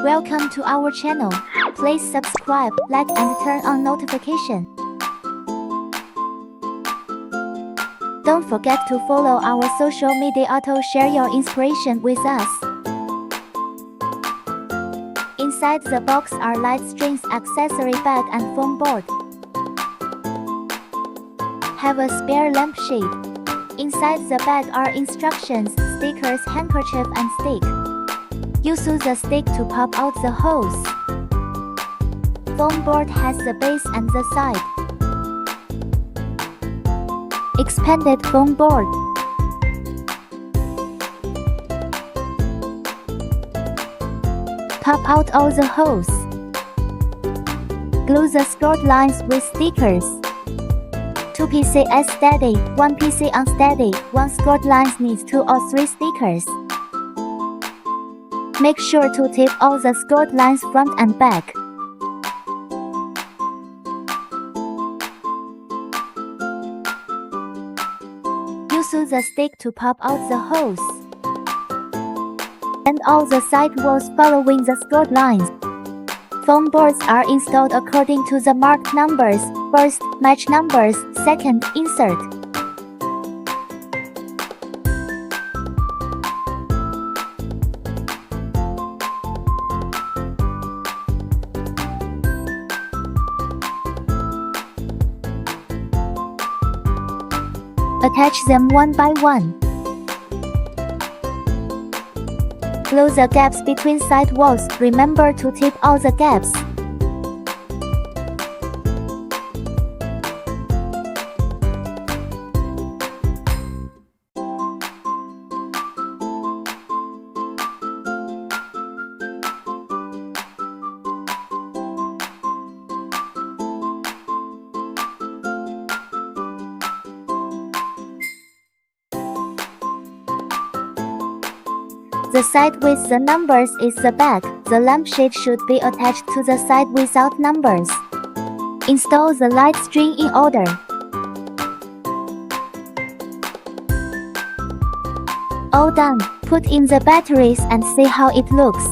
Welcome to our channel. Please subscribe, like and turn on notification. Don't forget to follow our social media to share your inspiration with us. Inside the box are light strings, accessory bag and foam board. Have a spare lampshade. Inside the bag are instructions, stickers, handkerchief and stick. Use the stick to pop out the hose. Foam board has the base and the side. Expanded foam board. Pop out all the hose. Glue the skirt lines with stickers. 2 PCs steady, 1 PC unsteady, 1 skirt lines needs 2 or 3 stickers. Make sure to tape all the skirt lines front and back. Use the stick to pop out the hose. And all the side walls following the skirt lines. Foam boards are installed according to the marked numbers. First, match numbers. Second, insert. Attach them one by one. Close the gaps between side walls. Remember to tape all the gaps. The side with the numbers is the back. The lampshade should be attached to the side without numbers. Install the light string in order. All done. Put in the batteries and see how it looks.